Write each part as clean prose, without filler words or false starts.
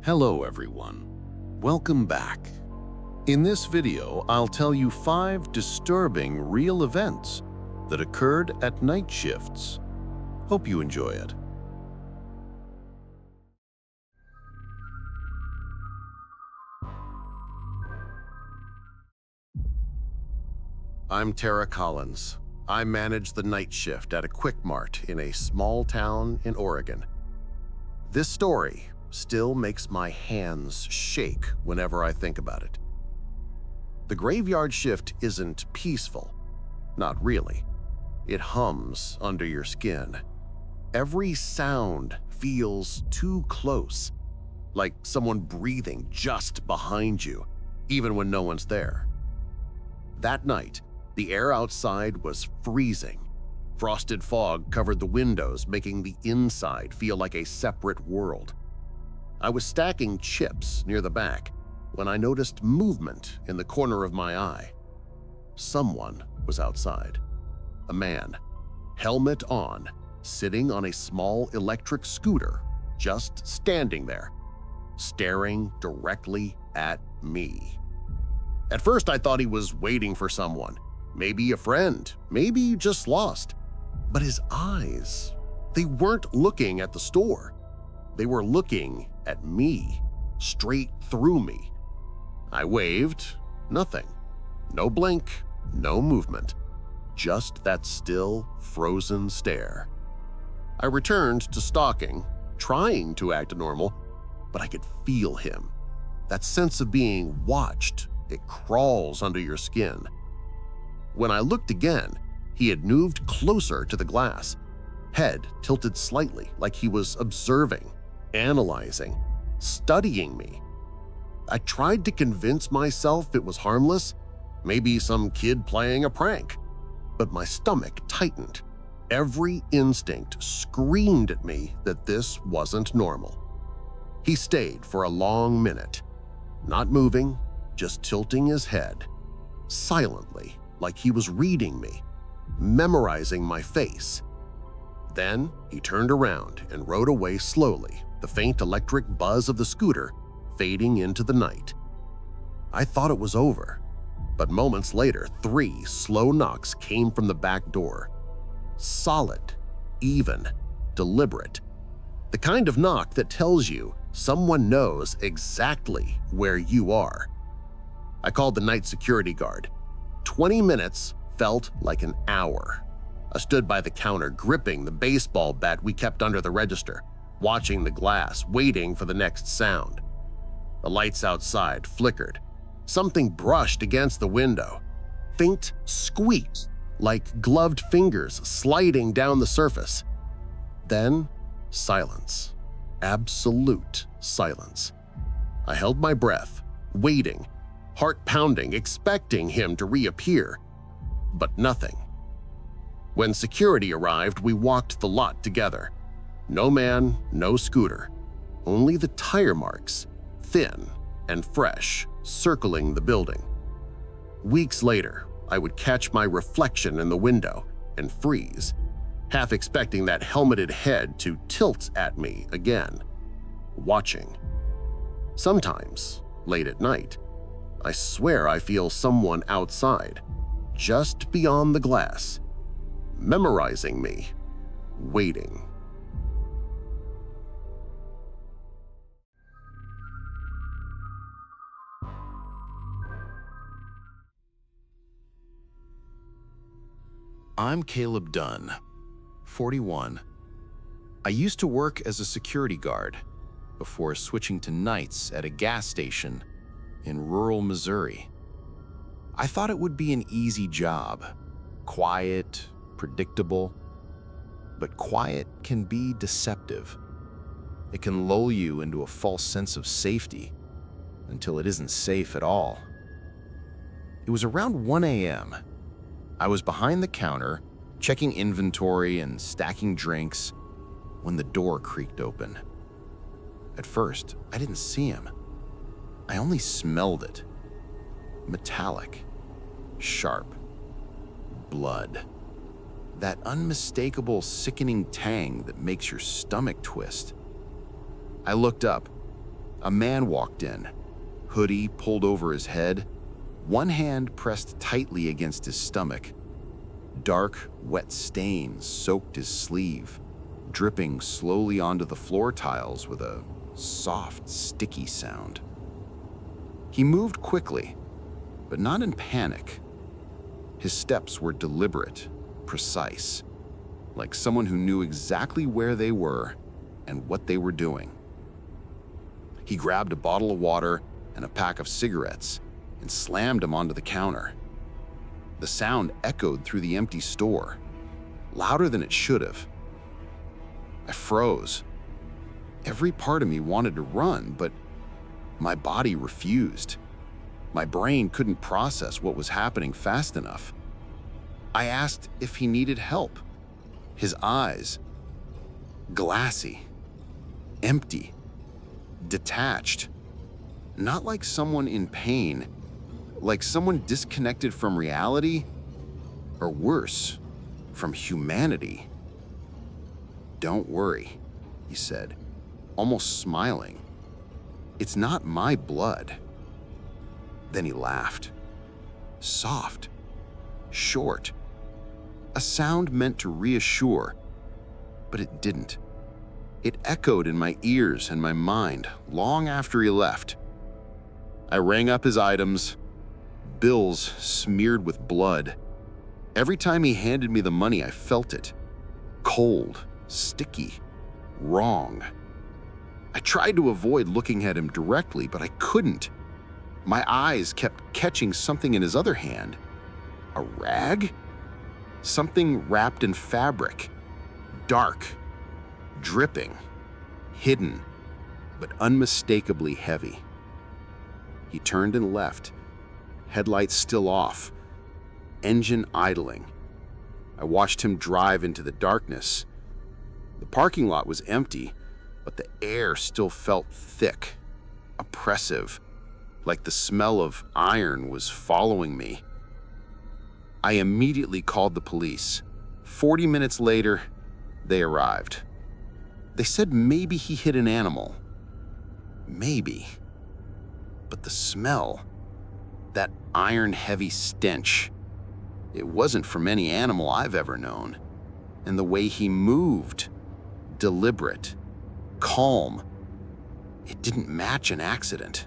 Hello everyone, welcome back. In this video, I'll tell you 5 disturbing real events that occurred at night shifts. Hope you enjoy it. I'm Tara Collins. I manage the night shift at a Quick Mart in a small town in Oregon. This story still makes my hands shake whenever I think about it. The graveyard shift isn't peaceful. Not really. It hums under your skin. Every sound feels too close, like someone breathing just behind you, even when no one's there. That night, the air outside was freezing. Frosted fog covered the windows, making the inside feel like a separate world. I was stacking chips near the back when I noticed movement in the corner of my eye. Someone was outside. A man, helmet on, sitting on a small electric scooter, just standing there, staring directly at me. At first, I thought he was waiting for someone, maybe a friend, maybe just lost. But his eyes, they weren't looking at the store. They were looking at me, straight through me. I waved, nothing. No blink, no movement. Just that still, frozen stare. I returned to stalking, trying to act normal, but I could feel him. That sense of being watched, it crawls under your skin. When I looked again, he had moved closer to the glass, head tilted slightly like he was observing, analyzing, studying me. I tried to convince myself it was harmless, maybe some kid playing a prank, but my stomach tightened. Every instinct screamed at me that this wasn't normal. He stayed for a long minute, not moving, just tilting his head, silently, like he was reading me, memorizing my face. Then he turned around and rode away slowly, the faint electric buzz of the scooter fading into the night. I thought it was over, but moments later, 3 slow knocks came from the back door. Solid, even, deliberate. The kind of knock that tells you someone knows exactly where you are. I called the night security guard. 20 minutes felt like an hour. I stood by the counter, gripping the baseball bat we kept under the register, watching the glass, waiting for the next sound. The lights outside flickered. Something brushed against the window. Faint squeak, like gloved fingers sliding down the surface. Then, silence. Absolute silence. I held my breath, waiting, heart pounding, expecting him to reappear, but nothing. When security arrived, we walked the lot together. No man, no scooter, only the tire marks, thin and fresh, circling the building. Weeks later, I would catch my reflection in the window and freeze, half expecting that helmeted head to tilt at me again, watching. Sometimes, late at night, I swear I feel someone outside, just beyond the glass, memorizing me, waiting. I'm Caleb Dunn, 41. I used to work as a security guard before switching to nights at a gas station in rural Missouri. I thought it would be an easy job, quiet, predictable, but quiet can be deceptive. It can lull you into a false sense of safety until it isn't safe at all. It was around 1 a.m. I was behind the counter, checking inventory and stacking drinks, when the door creaked open. At first, I didn't see him. I only smelled it. Metallic, sharp, blood. That unmistakable, sickening tang that makes your stomach twist. I looked up. A man walked in, hoodie pulled over his head, one hand pressed tightly against his stomach. Dark, wet stains soaked his sleeve, dripping slowly onto the floor tiles with a soft, sticky sound. He moved quickly, but not in panic. His steps were deliberate, precise, like someone who knew exactly where they were and what they were doing. He grabbed a bottle of water and a pack of cigarettes and slammed them onto the counter. The sound echoed through the empty store, louder than it should have. I froze. Every part of me wanted to run, but my body refused. My brain couldn't process what was happening fast enough. I asked if he needed help. His eyes, glassy, empty, detached. Not like someone in pain, like someone disconnected from reality, or worse, from humanity. "Don't worry," he said, almost smiling. "It's not my blood." Then he laughed. Soft, short, a sound meant to reassure, but it didn't. It echoed in my ears and my mind long after he left. I rang up his items, bills smeared with blood. Every time he handed me the money, I felt it. Cold, sticky, wrong. I tried to avoid looking at him directly, but I couldn't. My eyes kept catching something in his other hand. A rag? Something wrapped in fabric. Dark, dripping, hidden, but unmistakably heavy. He turned and left, headlights still off, engine idling. I watched him drive into the darkness. The parking lot was empty, but the air still felt thick, oppressive, like the smell of iron was following me. I immediately called the police. 40 minutes later, they arrived. They said maybe he hit an animal. Maybe. But the smell, that iron-heavy stench, it wasn't from any animal I've ever known. And the way he moved, deliberate, calm, it didn't match an accident.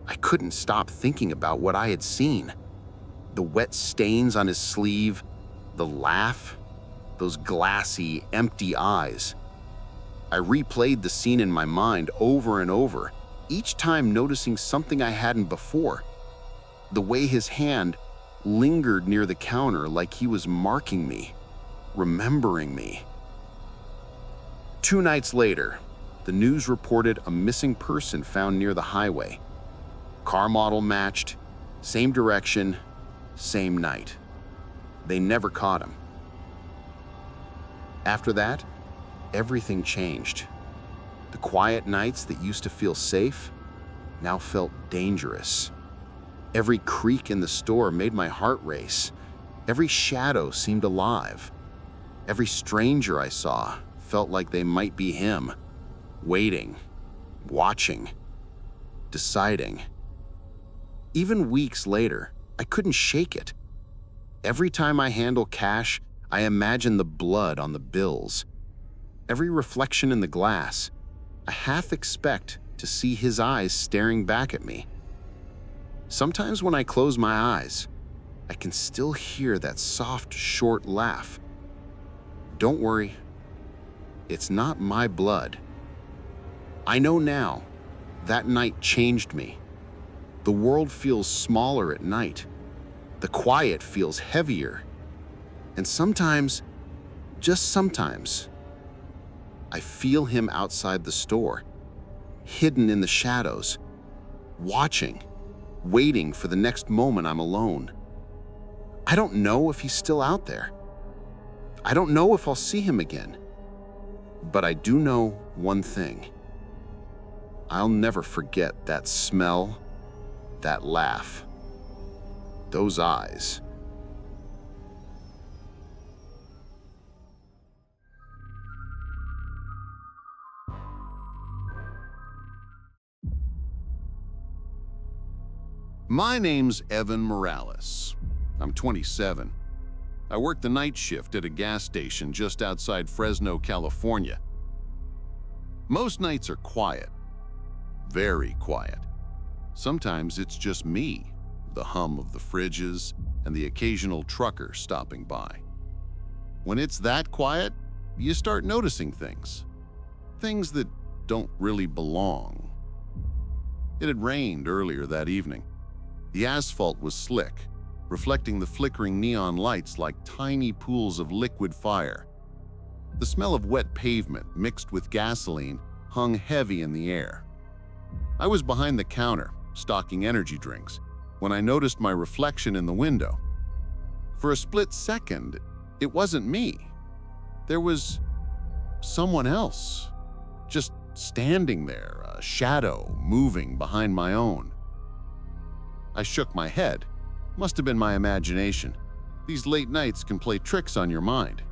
I couldn't stop thinking about what I had seen. The wet stains on his sleeve, the laugh, those glassy, empty eyes. I replayed the scene in my mind over and over, each time noticing something I hadn't before. The way his hand lingered near the counter like he was marking me, remembering me. 2 nights later, the news reported a missing person found near the highway. Car model matched, same direction, same night. They never caught him. After that, everything changed. The quiet nights that used to feel safe now felt dangerous. Every creak in the store made my heart race. Every shadow seemed alive. Every stranger I saw felt like they might be him, waiting, watching, deciding. Even weeks later, I couldn't shake it. Every time I handle cash, I imagine the blood on the bills. Every reflection in the glass, I half expect to see his eyes staring back at me. Sometimes when I close my eyes, I can still hear that soft, short laugh. Don't worry, it's not my blood. I know now, that night changed me. The world feels smaller at night. The quiet feels heavier. And sometimes, just sometimes, I feel him outside the store, hidden in the shadows, watching, waiting for the next moment I'm alone. I don't know if he's still out there. I don't know if I'll see him again. But I do know one thing. I'll never forget that smell, that laugh, those eyes. My name's Evan Morales. I'm 27. I work the night shift at a gas station just outside Fresno, California. Most nights are quiet, very quiet. Sometimes it's just me, the hum of the fridges, and the occasional trucker stopping by. When it's that quiet, you start noticing things. Things that don't really belong. It had rained earlier that evening. The asphalt was slick, reflecting the flickering neon lights like tiny pools of liquid fire. The smell of wet pavement mixed with gasoline hung heavy in the air. I was behind the counter, stocking energy drinks, when I noticed my reflection in the window. For a split second, it wasn't me. There was someone else, just standing there, a shadow moving behind my own. I shook my head. Must have been my imagination. These late nights can play tricks on your mind.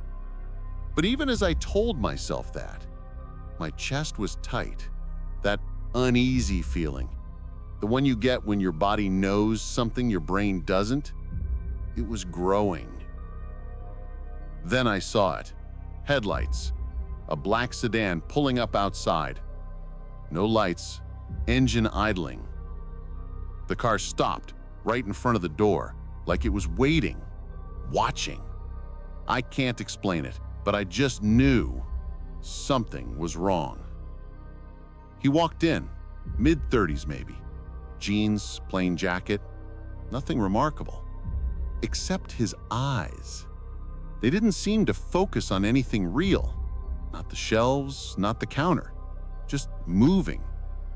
But even as I told myself that, my chest was tight. That uneasy feeling, the one you get when your body knows something your brain doesn't, it was growing. Then I saw it. Headlights. A black sedan pulling up outside. No lights, engine idling. The car stopped right in front of the door, like it was waiting, watching. I can't explain it, but I just knew something was wrong. He walked in, mid-30s maybe. Jeans, plain jacket, nothing remarkable. Except his eyes. They didn't seem to focus on anything real. Not the shelves, not the counter. Just moving,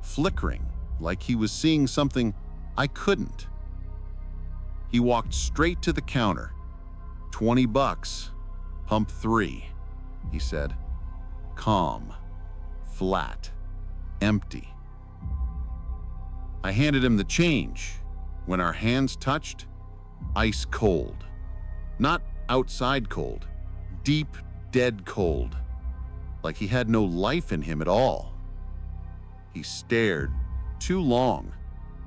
flickering, like he was seeing something I couldn't. He walked straight to the counter. $20, pump 3, he said. Calm, flat, empty. I handed him the change. When our hands touched, ice cold. Not outside cold, deep, dead cold. Like he had no life in him at all. He stared too long.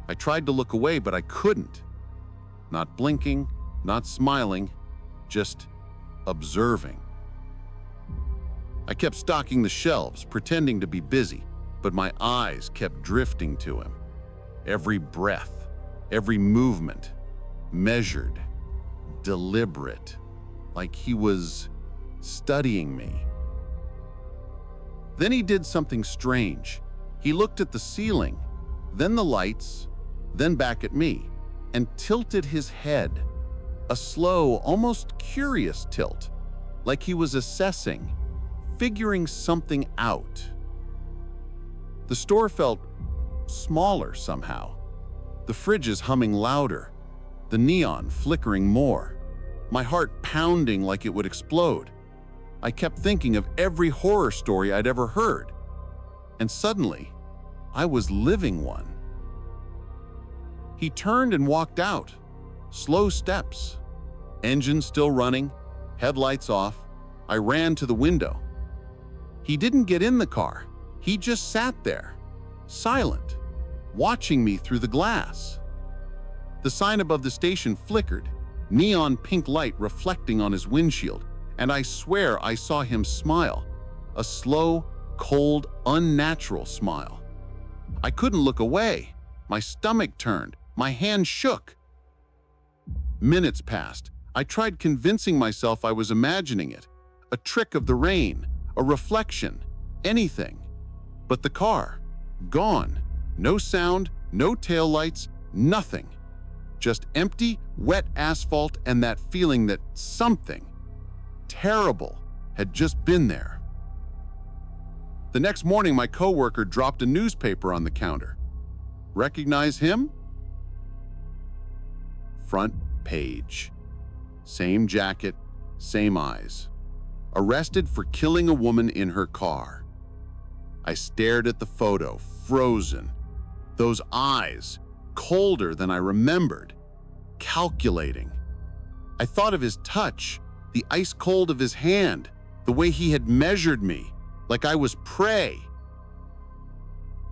I tried to look away, but I couldn't. Not blinking, not smiling, just observing. I kept stocking the shelves, pretending to be busy, but my eyes kept drifting to him. Every breath, every movement, measured, deliberate, like he was studying me. Then he did something strange. He looked at the ceiling, then the lights, then back at me, and tilted his head. A slow, almost curious tilt, like he was assessing, figuring something out. The store felt smaller somehow. The fridges humming louder, the neon flickering more, my heart pounding like it would explode. I kept thinking of every horror story I'd ever heard, and suddenly, I was living one. He turned and walked out, slow steps, engine still running, headlights off. I ran to the window. He didn't get in the car. He just sat there, silent, watching me through the glass. The sign above the station flickered, neon pink light reflecting on his windshield, and I swear I saw him smile, a slow, cold, unnatural smile. I couldn't look away. My stomach turned, my hand shook. Minutes passed. I tried convincing myself I was imagining it, a trick of the rain, a reflection, anything. But the car, gone. No sound, no taillights, nothing. Just empty, wet asphalt and that feeling that something terrible had just been there. The next morning, my coworker dropped a newspaper on the counter. Recognize him? Front page. Same jacket, same eyes. Arrested for killing a woman in her car. I stared at the photo, frozen. Those eyes, colder than I remembered, calculating. I thought of his touch, the ice cold of his hand, the way he had measured me, like I was prey.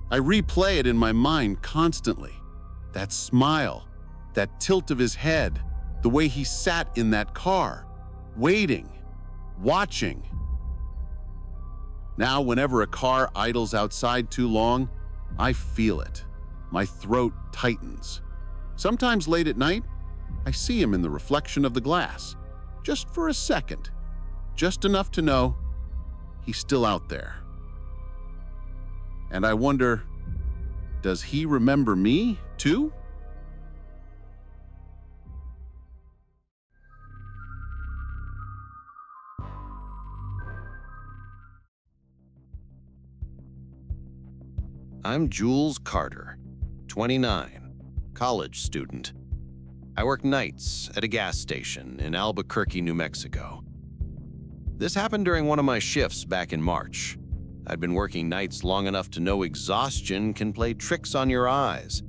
I replay it in my mind constantly. That smile, That tilt of his head, the way he sat in that car, waiting, watching. Now, whenever a car idles outside too long, I feel it. My throat tightens. Sometimes late at night, I see him in the reflection of the glass, just for a second, just enough to know he's still out there. And I wonder, does he remember me, too? I'm Jules Carter, 29, college student. I work nights at a gas station in Albuquerque, New Mexico. This happened during one of my shifts back in March. I'd been working nights long enough to know exhaustion can play tricks on your eyes.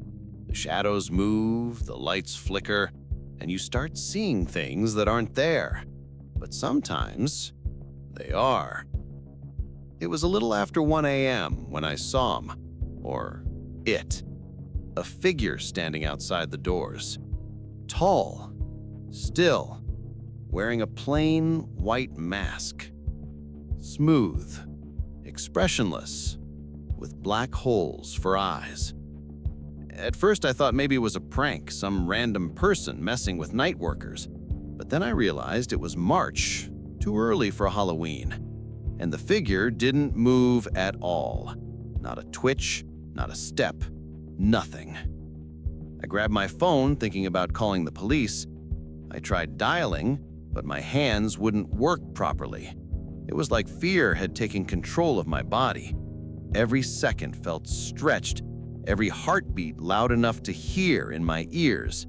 The shadows move, the lights flicker, and you start seeing things that aren't there. But sometimes they are. It was a little after 1 a.m. when I saw him. Or it. A figure standing outside the doors. Tall. Still. Wearing a plain white mask. Smooth. Expressionless. With black holes for eyes. At first I thought maybe it was a prank, some random person messing with night workers. But then I realized it was March, too early for Halloween. And the figure didn't move at all. Not a twitch. Not a step, nothing. I grabbed my phone, thinking about calling the police. I tried dialing, but my hands wouldn't work properly. It was like fear had taken control of my body. Every second felt stretched, every heartbeat loud enough to hear in my ears.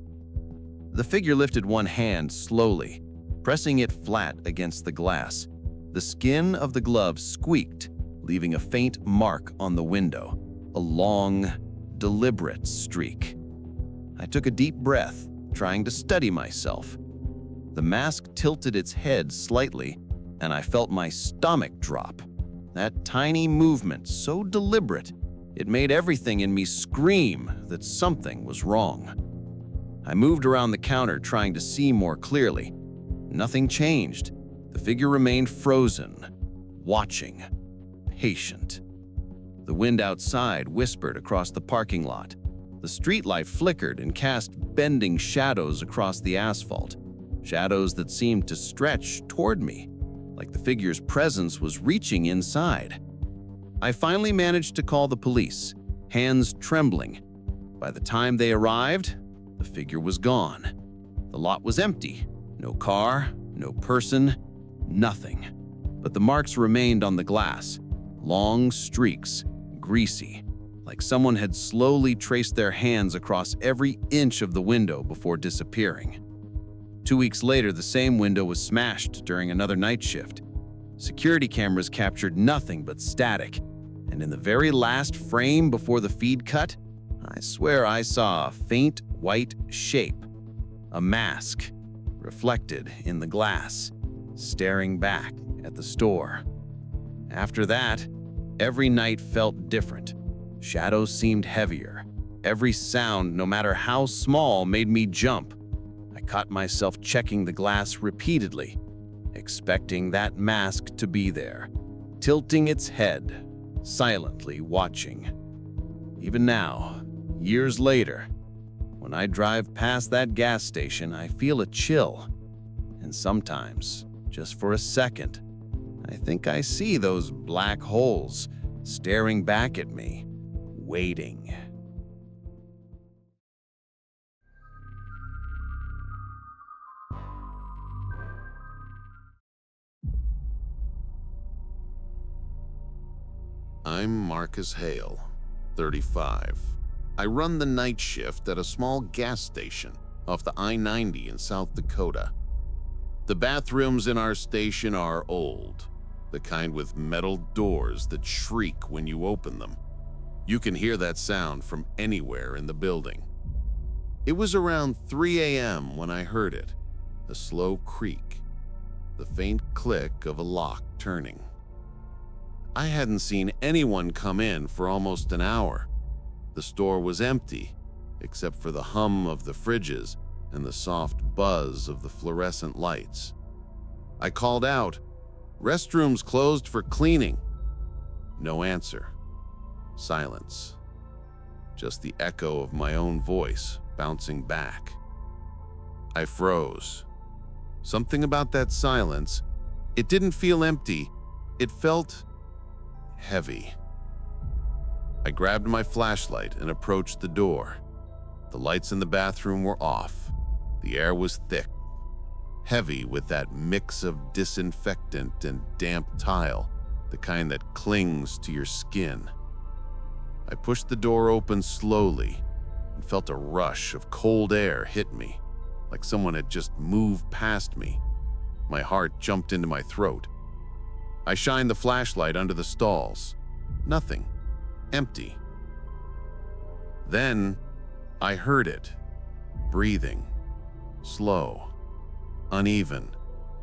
The figure lifted one hand slowly, pressing it flat against the glass. The skin of the glove squeaked, leaving a faint mark on the window. A long, deliberate streak. I took a deep breath, trying to steady myself. The mask tilted its head slightly, and I felt my stomach drop. That tiny movement, so deliberate, it made everything in me scream that something was wrong. I moved around the counter, trying to see more clearly. Nothing changed. The figure remained frozen, watching, patient. The wind outside whispered across the parking lot. The streetlight flickered and cast bending shadows across the asphalt, shadows that seemed to stretch toward me, like the figure's presence was reaching inside. I finally managed to call the police, hands trembling. By the time they arrived, the figure was gone. The lot was empty. No car, no person, nothing. But the marks remained on the glass, long streaks, greasy, like someone had slowly traced their hands across every inch of the window before disappearing. 2 weeks later, the same window was smashed during another night shift. Security cameras captured nothing but static, and in the very last frame before the feed cut, I swear I saw a faint white shape, a mask, reflected in the glass, staring back at the store. After that, every night felt different. Shadows seemed heavier. Every sound, no matter how small, made me jump. I caught myself checking the glass repeatedly, expecting that mask to be there, tilting its head, silently watching. Even now, years later, when I drive past that gas station, I feel a chill. And sometimes, just for a second, I think I see those black holes staring back at me, waiting. I'm Marcus Hale, 35. I run the night shift at a small gas station off the I-90 in South Dakota. The bathrooms in our station are old, the kind with metal doors that shriek when you open them. You can hear that sound from anywhere in the building. It was around 3 a.m. when I heard it, a slow creak, the faint click of a lock turning. I hadn't seen anyone come in for almost an hour. The store was empty, except for the hum of the fridges and the soft buzz of the fluorescent lights. I called out, "Restrooms closed for cleaning." No answer. Silence. Just the echo of my own voice bouncing back. I froze. Something about that silence, it didn't feel empty, it felt heavy. I grabbed my flashlight and approached the door. The lights in the bathroom were off. The air was thick, heavy with that mix of disinfectant and damp tile, the kind that clings to your skin. I pushed the door open slowly and felt a rush of cold air hit me, like someone had just moved past me. My heart jumped into my throat. I shined the flashlight under the stalls. Nothing. Empty. Then I heard it. Breathing. Slow. Uneven.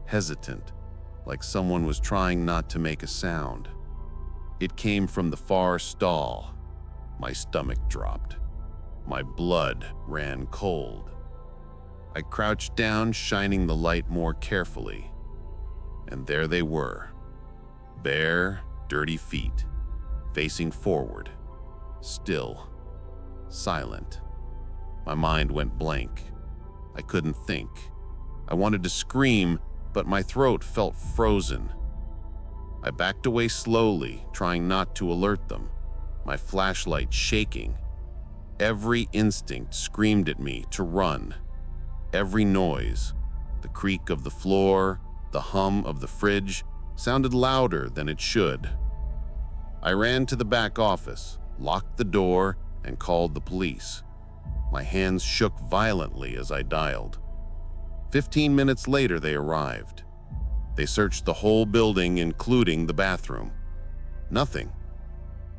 Hesitant. Like someone was trying not to make a sound. It came from the far stall. My stomach dropped. My blood ran cold. I crouched down, shining the light more carefully. And there they were. Bare, dirty feet, facing forward, still, silent. My mind went blank. I couldn't think. I wanted to scream, but my throat felt frozen. I backed away slowly, trying not to alert them, my flashlight shaking. Every instinct screamed at me to run. Every noise, the creak of the floor, the hum of the fridge, sounded louder than it should. I ran to the back office, locked the door, and called the police. My hands shook violently as I dialed. 15 minutes later, they arrived. They searched the whole building, including the bathroom. Nothing.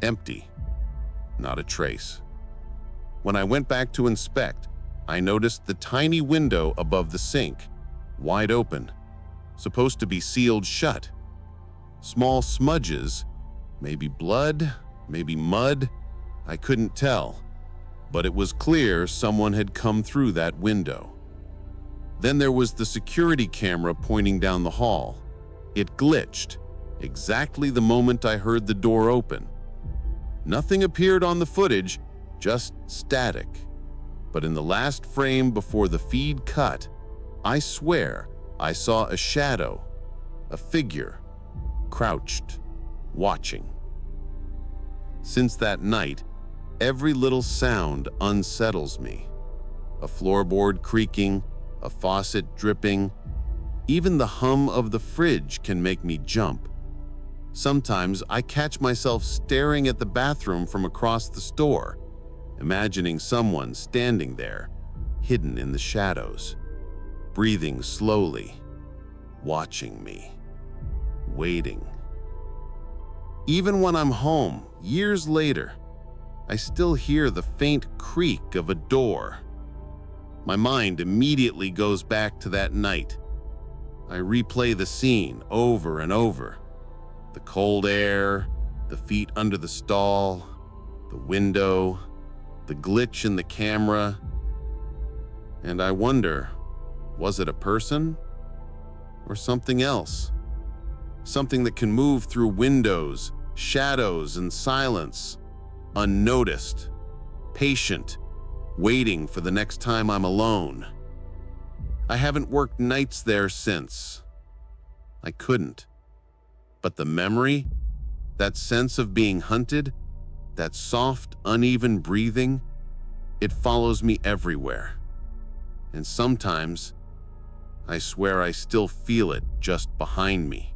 Empty. Not a trace. When I went back to inspect, I noticed the tiny window above the sink, wide open, supposed to be sealed shut. Small smudges, maybe blood, maybe mud, I couldn't tell, but it was clear someone had come through that window. Then there was the security camera pointing down the hall. It glitched, exactly the moment I heard the door open. Nothing appeared on the footage, just static. But in the last frame before the feed cut, I swear I saw a shadow, a figure, crouched, watching. Since that night, every little sound unsettles me. A floorboard creaking, a faucet dripping, even the hum of the fridge can make me jump. Sometimes I catch myself staring at the bathroom from across the store, imagining someone standing there, hidden in the shadows, breathing slowly, watching me, waiting. Even when I'm home, years later, I still hear the faint creak of a door. My mind immediately goes back to that night. I replay the scene over and over. The cold air, the feet under the stall, the window, the glitch in the camera. And I wonder, was it a person or something else? Something that can move through windows, shadows, and silence, unnoticed, patient, waiting for the next time I'm alone. I haven't worked nights there since. I couldn't. But the memory, that sense of being hunted, that soft, uneven breathing, it follows me everywhere. And sometimes, I swear I still feel it just behind me.